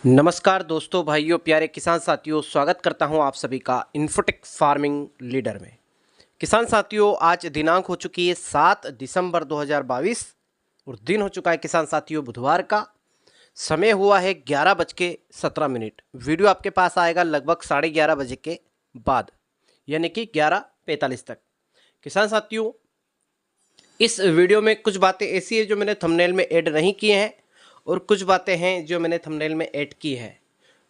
नमस्कार दोस्तों, भाइयों, प्यारे किसान साथियों, स्वागत करता हूं आप सभी का इन्फोटेक फार्मिंग लीडर में। किसान साथियों, आज दिनांक हो चुकी है 7 दिसंबर 2022 और दिन हो चुका है किसान साथियों बुधवार का। समय हुआ है 11:17। वीडियो आपके पास आएगा लगभग 11:30 के बाद, यानी कि 11:45 तक। किसान साथियों, इस वीडियो में कुछ बातें ऐसी है जो मैंने थंबनेल में ऐड नहीं किए हैं और कुछ बातें हैं जो मैंने थंबनेल में ऐड की है।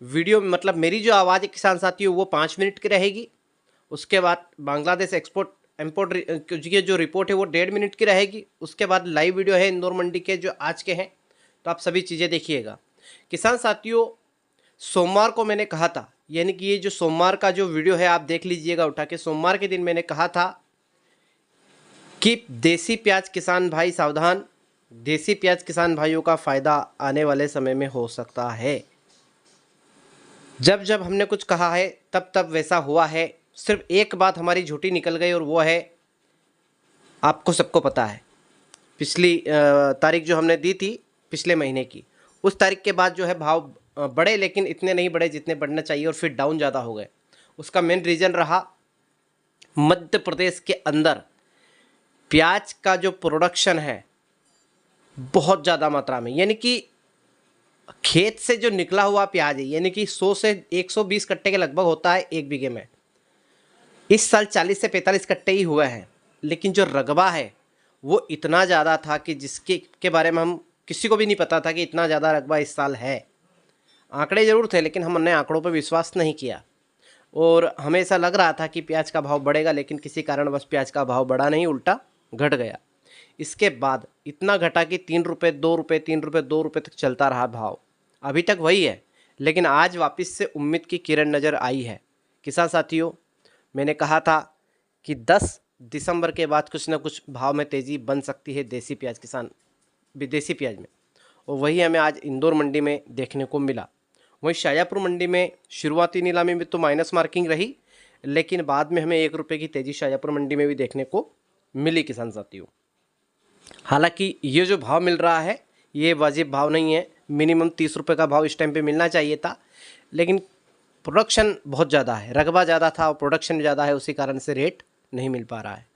वीडियो मतलब मेरी जो आवाज़ है किसान साथियों वो 5 मिनट की रहेगी। उसके बाद बांग्लादेश एक्सपोर्ट इम्पोर्ट की जो रिपोर्ट है वो 1.5 मिनट की रहेगी। उसके बाद लाइव वीडियो है इंदौर मंडी के जो आज के हैं, तो आप सभी चीज़ें देखिएगा। किसान साथियों, सोमवार को मैंने कहा था, यानी कि ये जो सोमवार का जो वीडियो है आप देख लीजिएगा उठा के। सोमवार के दिन मैंने कहा था कि देसी प्याज किसान भाई सावधान, देसी प्याज किसान भाइयों का फ़ायदा आने वाले समय में हो सकता है। जब जब हमने कुछ कहा है तब तब वैसा हुआ है। सिर्फ एक बात हमारी झूठी निकल गई और वो है, आपको सबको पता है, पिछली तारीख जो हमने दी थी पिछले महीने की, उस तारीख के बाद जो है भाव बढ़े, लेकिन इतने नहीं बढ़े जितने बढ़ना चाहिए और फिर डाउन ज़्यादा हो गए। उसका मेन रीज़न रहा मध्य प्रदेश के अंदर प्याज का जो प्रोडक्शन है बहुत ज़्यादा मात्रा में, यानी कि खेत से जो निकला हुआ प्याज है, यानी कि 100 से 120 कट्टे के लगभग होता है एक बीघे में। इस साल 40 से 45 कट्टे ही हुए हैं, लेकिन जो रकबा है वो इतना ज़्यादा था कि जिसके के बारे में हम किसी को भी नहीं पता था कि इतना ज़्यादा रकबा इस साल है। आंकड़े ज़रूर थे, लेकिन हमने आंकड़ों पर विश्वास नहीं किया और हमें ऐसा लग रहा था कि प्याज का भाव बढ़ेगा, लेकिन किसी कारणवश प्याज का भाव बढ़ा नहीं, उल्टा घट गया। इसके बाद इतना घटा कि 3 रुपये 2 रुपये 3 रुपये 2 रुपये तक चलता रहा भाव। अभी तक वही है, लेकिन आज वापस से उम्मीद की किरण नज़र आई है। किसान साथियों, मैंने कहा था कि 10 दिसंबर के बाद कुछ ना कुछ भाव में तेज़ी बन सकती है देसी प्याज विदेशी प्याज में, और वही हमें आज इंदौर मंडी में देखने को मिला। वहीं शाजापुर मंडी में शुरुआती नीलामी में तो माइनस मार्किंग रही, लेकिन बाद में हमें 1 रुपये की तेज़ी शाजापुर मंडी में भी देखने को मिली किसान साथियों। हालांकि ये जो भाव मिल रहा है ये वाजिब भाव नहीं है। मिनिमम 30 रुपये का भाव इस टाइम पे मिलना चाहिए था, लेकिन प्रोडक्शन बहुत ज़्यादा है, रकबा ज़्यादा था और प्रोडक्शन ज़्यादा है, उसी कारण से रेट नहीं मिल पा रहा है।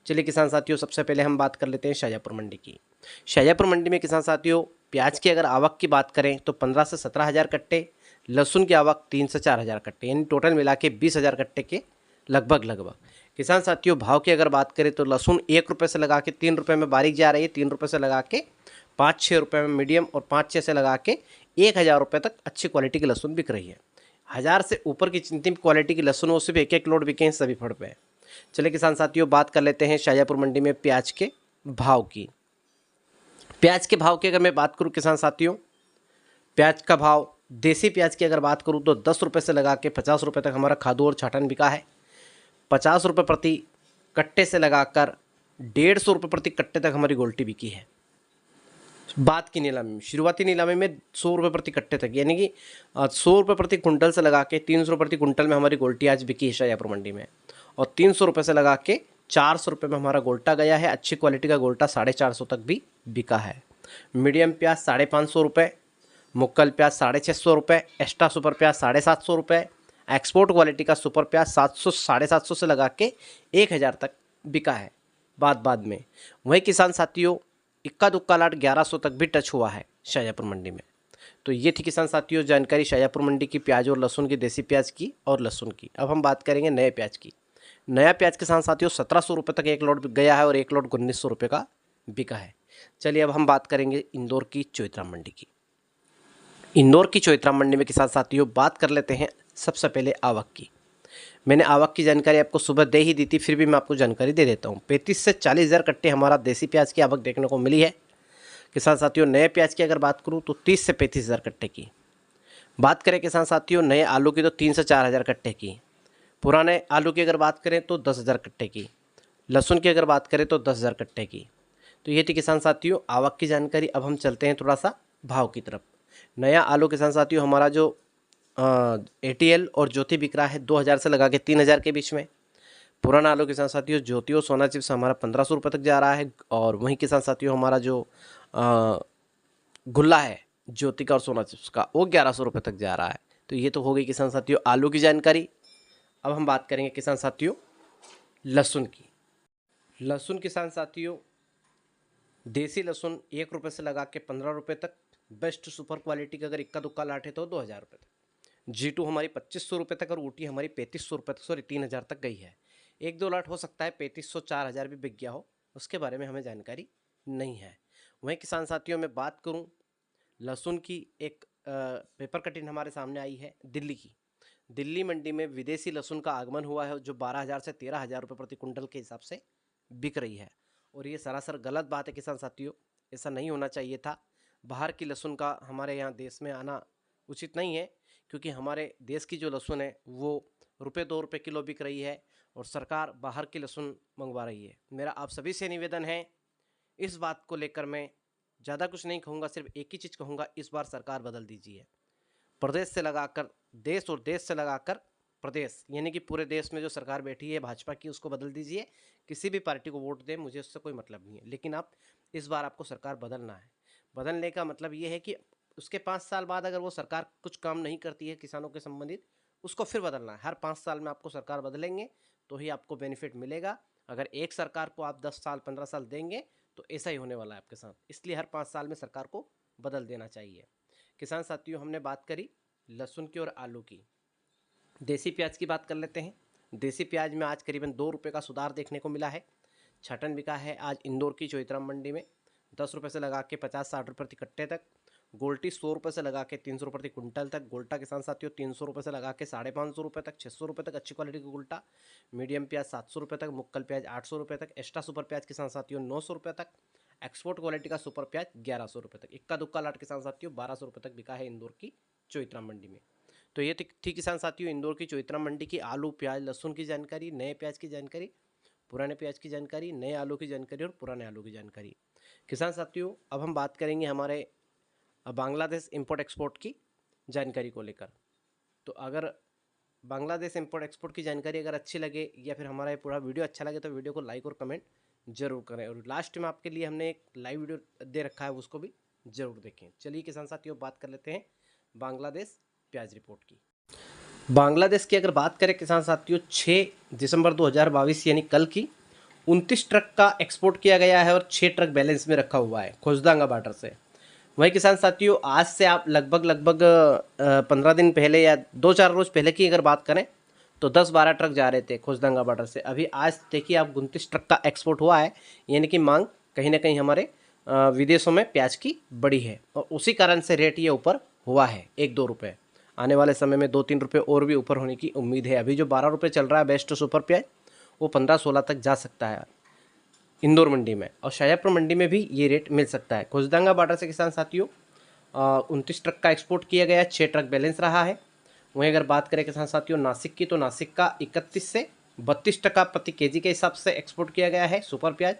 चलिए किसान साथियों, सबसे पहले हम बात कर लेते हैं शाजापुर मंडी की। शाजापुर मंडी में किसान साथियों प्याज की अगर आवक की बात करें तो 15 से 17 हज़ार कट्टे, लहसुन की आवक 3 से 4 हज़ार कट्टे, यानी टोटल मिला के 20 हज़ार कट्टे के लगभग। किसान साथियों, भाव की अगर बात करें तो लहसुन 1 रुपये से लगा के 3 रुपये में बारीक जा रही है, 3 रुपये से लगा के 5-6 रुपये में मीडियम और 5-6 से लगा के 1,000 रुपये तक अच्छी क्वालिटी की लहसुन बिक रही है। 1000 से ऊपर की जितनी भी क्वालिटी की लहसुन वो सिर्फ 1-1 लोड बिके हैं सभी फड़ पे। चलिए किसान साथियों, बात कर लेते हैं शाजापुर मंडी में प्याज के भाव की। प्याज के भाव की अगर मैं बात करूँ किसान साथियों, प्याज का भाव देसी प्याज की अगर बात करूँ तो 10 रुपये से लगा के 50 रुपये तक हमारा खादू और छाटन बिका है। 50 रुपये प्रति कट्टे से लगाकर 150 रुपये प्रति कट्टे तक हमारी गोल्टी बिकी है। बात की नीलामी में, शुरुआती नीलामी में 100 रुपये प्रति कट्टे तक, यानी कि 100 रुपये प्रति कुंटल से लगा के 300 रुपये प्रति कुंटल में हमारी गोल्टी आज बिकी है शाजापुर मंडी में, और 300 रुपये से लगा के 400 रुपये में हमारा गोल्टा गया है। अच्छी क्वालिटी का गोल्टा 450 तक भी बिका है। मीडियम प्याज 550 रुपये, मुक्कल प्याज 650 रुपये, एक्स्ट्रा सुपर प्याज 750 रुपये, एक्सपोर्ट क्वालिटी का सुपर प्याज 700 750 से लगा के 1000 तक बिका है बाद में। वही किसान साथियों, इक्का दुक्का लाट 1100 तक भी टच हुआ है शाजापुर मंडी में। तो ये थी किसान साथियों जानकारी शाजापुर मंडी की प्याज और लहसुन की, देसी प्याज की और लहसुन की। अब हम बात करेंगे नए प्याज की। नया प्याज किसान साथियों 1700 रुपये तक एक लोड गया है और एक लोड 1900 रुपये का बिका है। चलिए अब हम बात करेंगे इंदौर की चौइथराम मंडी की। इंदौर की चौइथराम मंडी में किसान साथियों बात कर लेते हैं सबसे पहले आवक की। मैंने आवक की जानकारी आपको सुबह दे ही दी थी, फिर भी मैं आपको जानकारी दे देता हूँ। 35 से 40 हज़ार कट्टे हमारा देसी प्याज की आवक देखने को मिली है किसान साथियों। नए प्याज की अगर बात करूँ तो 30 से 35 हज़ार कट्टे की बात करें किसान साथियों। नए आलू की तो 3 से 4 हज़ार कट्टे की, पुराने आलू की अगर बात करें तो 10 हज़ार कट्टे की, लहसुन की अगर बात करें तो 10 हज़ार कट्टे की। तो ये थी किसान साथियों आवक की जानकारी। अब हम चलते हैं थोड़ा सा भाव की तरफ। नया आलू किसान साथियों हमारा जो ATL और ज्योति बिक रहा है 2000 से लगा के 3000 के बीच में। पुराना आलू किसान साथियों ज्योति और सोना चिप्स हमारा 1500 रुपये तक जा रहा है, और वहीं किसान साथियों हमारा जो गुल्ला है ज्योतिका और सोना चिप्स का, वो 1100 रुपये तक जा रहा है। तो ये तो हो गई किसान साथियों आलू की जानकारी। अब हम बात करेंगे किसान साथियों लहसुन की। लहसुन किसान साथियों, देसी लहसुन 1 रुपये से लगा के 15 रुपये तक, बेस्ट सुपर क्वालिटी का अगर इक्का दुक्का लाटे तो 2000 रुपये तक। G2 हमारी 2500 रुपये तक और ऊटी हमारी 3500 रुपये तक, सॉरी 3000 तक गई है। 1-2 लाट हो सकता है 3500 4000 भी बिक गया हो, उसके बारे में हमें जानकारी नहीं है। वहीं किसान साथियों में बात करूं लहसुन की, एक पेपर कटिंग हमारे सामने आई है दिल्ली की। दिल्ली मंडी में विदेशी लहसुन का आगमन हुआ है जो 12,000 से 13,000 रुपये प्रति कुंटल के हिसाब से बिक रही है। और ये सरासर गलत बात है किसान साथियों, ऐसा नहीं होना चाहिए था। बाहर की लहसुन का हमारे यहाँ देश में आना उचित नहीं है, क्योंकि हमारे देश की जो लहसुन है वो ₹2 किलो बिक रही है और सरकार बाहर की लहसुन मंगवा रही है। मेरा आप सभी से निवेदन है, इस बात को लेकर मैं ज़्यादा कुछ नहीं कहूँगा, सिर्फ एक ही चीज़ कहूँगा, इस बार सरकार बदल दीजिए। प्रदेश से लगाकर देश और देश से लगाकर प्रदेश, यानी कि पूरे देश में जो सरकार बैठी है भाजपा की, उसको बदल दीजिए। किसी भी पार्टी को वोट दें, मुझे उससे कोई मतलब नहीं है, लेकिन आप इस बार आपको सरकार बदलना है। बदलने का मतलब ये है कि उसके 5 साल बाद अगर वो सरकार कुछ काम नहीं करती है किसानों के संबंधित, उसको फिर बदलना है। हर 5 साल में आपको सरकार बदलेंगे तो ही आपको बेनिफिट मिलेगा। अगर एक सरकार को आप 10 साल 15 साल देंगे तो ऐसा ही होने वाला है आपके साथ। इसलिए हर 5 साल में सरकार को बदल देना चाहिए। किसान साथियों, हमने बात करी लहसुन की और आलू की। देसी प्याज की बात कर लेते हैं। देसी प्याज में आज करीबन 2 रुपये का सुधार देखने को मिला है। छटन बिका है आज इंदौर की चौइथराम मंडी में 10 रुपये से लगा के 50-60 रुपये प्रति कट्टे तक। गोल्टी 100 रुपये से लगा के 300 रुपये प्रति कुंटल तक। गोल्टा किसान साथियों 300 रुपये से लगा के 550 रुपये तक, 600 रुपये तक अच्छी क्वालिटी का गोल्टा। मीडियम प्याज 700 रुपये तक, मुक्कल प्याज 800 रुपये तक, एक्स्ट्रा सुपर प्याज किसान साथियों 900 रुपये तक, एक्सपोर्ट क्वालिटी का सुपर प्याज 1100 रुपये तक। इक्का दुक्का लाट किसान साथियों 1200 रुपये तक बिका है इंदौर की चौइथराम मंडी में। तो ये थी किसान साथियों इंदौर की चौइथराम मंडी की आलू प्याज लहसुन की जानकारी, नए प्याज की जानकारी, पुराने प्याज की जानकारी, नए आलू की जानकारी और पुराने आलू की जानकारी। किसान साथियों, अब हम बात करेंगे हमारे बांग्लादेश इंपोर्ट एक्सपोर्ट की जानकारी को लेकर। तो अगर बांग्लादेश इंपोर्ट एक्सपोर्ट की जानकारी अगर अच्छी लगे या फिर हमारा ये पूरा वीडियो अच्छा लगे तो वीडियो को लाइक और कमेंट जरूर करें। और लास्ट में आपके लिए हमने एक लाइव वीडियो दे रखा है, उसको भी जरूर देखें। चलिए किसान साथियों, बात कर लेते हैं बांग्लादेश प्याज रिपोर्ट की। बांग्लादेश की अगर बात करें किसान साथियों, 6 दिसंबर 2022 यानी कल की 29 ट्रक का एक्सपोर्ट किया गया है और 6 ट्रक बैलेंस में रखा हुआ है खोजदांगा बॉर्डर से। वही किसान साथियों, आज से आप लगभग 15 दिन पहले या 2-4 रोज़ पहले की अगर बात करें तो 10-12 ट्रक जा रहे थे खोजदांगा बॉर्डर से। अभी आज देखिए आप 29 ट्रक का एक्सपोर्ट हुआ है, यानी कि मांग कहीं ना कहीं हमारे विदेशों में प्याज की बढ़ी है और उसी कारण से रेट ये ऊपर हुआ है 1-2 रुपये। आने वाले समय में 2-3 रुपये और भी ऊपर होने की उम्मीद है। अभी जो 12 रुपये चल रहा है बेस्ट सुपर प्याज, वो 15-16 तक जा सकता है इंदौर मंडी में, और शाजापुर मंडी में भी ये रेट मिल सकता है। खोजदांगा बॉर्डर से किसान साथियों 29 ट्रक का एक्सपोर्ट किया गया है, 6 ट्रक बैलेंस रहा है। वहीं अगर बात करें किसान साथियों नासिक की, तो नासिक का 31 से 32 टका प्रति केजी के हिसाब से एक्सपोर्ट किया गया है सुपर प्याज।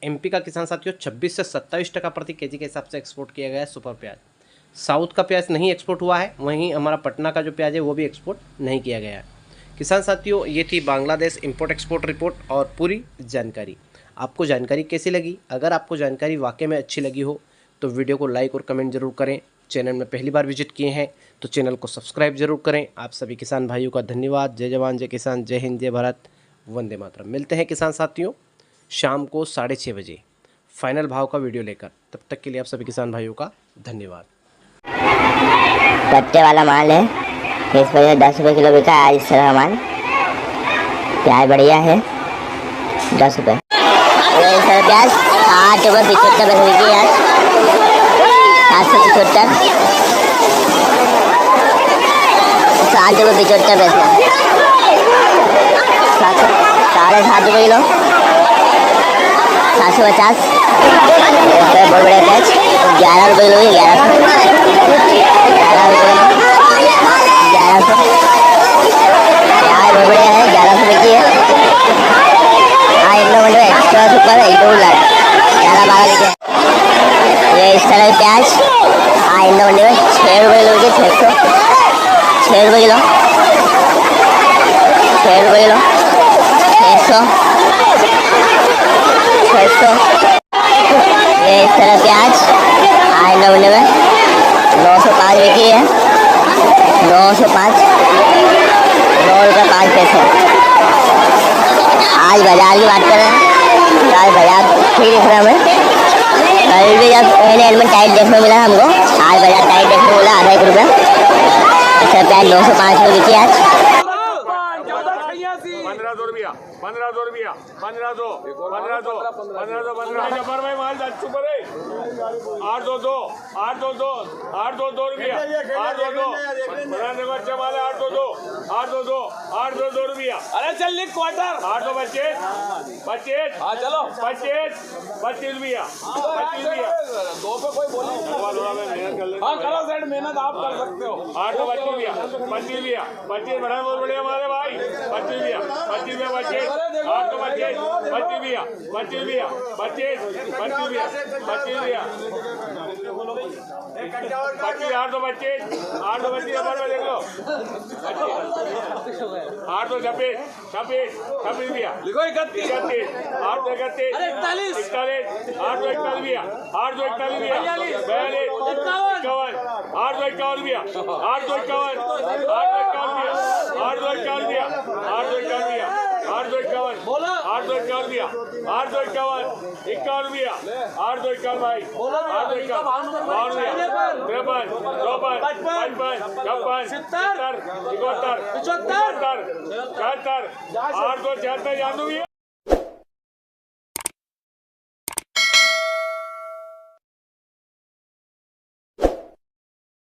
एमपी का किसान साथियों 26 से 27 टका प्रति केजी के हिसाब से एक्सपोर्ट किया गया है सुपर प्याज। साउथ का प्याज नहीं एक्सपोर्ट हुआ है, वहीं हमारा पटना का जो प्याज है वो भी एक्सपोर्ट नहीं किया गया है। किसान साथियों, ये थी बांग्लादेश इंपोर्ट एक्सपोर्ट रिपोर्ट और पूरी जानकारी। आपको जानकारी कैसी लगी? अगर आपको जानकारी वाकई में अच्छी लगी हो तो वीडियो को लाइक और कमेंट जरूर करें। चैनल में पहली बार विजिट किए हैं तो चैनल को सब्सक्राइब जरूर करें। आप सभी किसान भाइयों का धन्यवाद। जय जवान जय किसान, जय हिंद जय भारत, वंदे मातरम। मिलते हैं किसान साथियों शाम को 6:30 बजे फाइनल भाव का वीडियो लेकर। तब तक के लिए आप सभी किसान भाइयों का धन्यवाद। कट्टे वाला माल है, इस वजह 10 रुपये किलो बिका आज इस तरह माल। प्याज बढ़िया है 10 रुपये। इस तरह प्याज 8 रुपये 75 पैसे बिकी आज, 775 7 रुपये 75 पैसे, 7.5 रुपये किलो, 750। बहुत बड़े प्याज 11 रुपये किलो, 1100 प्याज बहुत बढ़िया है, 1100 बिकी है। हाँ, इन लोगों ने एक्स्ट्रा सुपर 11-12 बिके। ये इस तरह प्याज हाँ, इन लोगों ने 6 रुपये किलो बिके, 6 रुपये किलो, 6 रुपये किलो, 600 600। ये इस तरह प्याज 8.99 905 बिकी है 905 ₹9.05। आज बाजार की बात करें तो आज बाजार ठीक दिख रहा हमें। कल भी जब एंड में टाइट देखने मिला हमको, आज बाजार टाइट देखने मिला आधा ₹1। अच्छा प्याज 905 में बिकी आज। 1500 रुपया 1500 रुपया 1500 1500 1500 1500 जबर भाई माल जाचू पर 822 822 822 रुपया 822 15 अच्छा माल है 822 822 822 रुपया। अरे चल लिख क्वार्टर 825 25 हाँ चलो 25 25 रुपया 25 रुपया। दो पे कोई बोले मेहनत कर ले। हाँ करो सेठ, मेहनत आप कर सकते हो। 825 रुपया 25 रुपया 25 बढ़ा बहुत बढ़िया हमारे भाई 25 रुपया 25 रुपया 25 825 25 रुपया 25 रुपया 25 25 रुपया 25 रुपया 25 825 825 नंबर में देख लो 826 26 रुपया लिखो 31 31 831 अरे 41 41 841 रुपया 841 रुपया 42 51 851 रुपया 851 851 रुपया 851 रुपया 851 बोलो 851 रुपया 851 51 रुपया 851 भाई 851 52 53 54 55 56 70 77 74 75 76 876 जान दूंगी।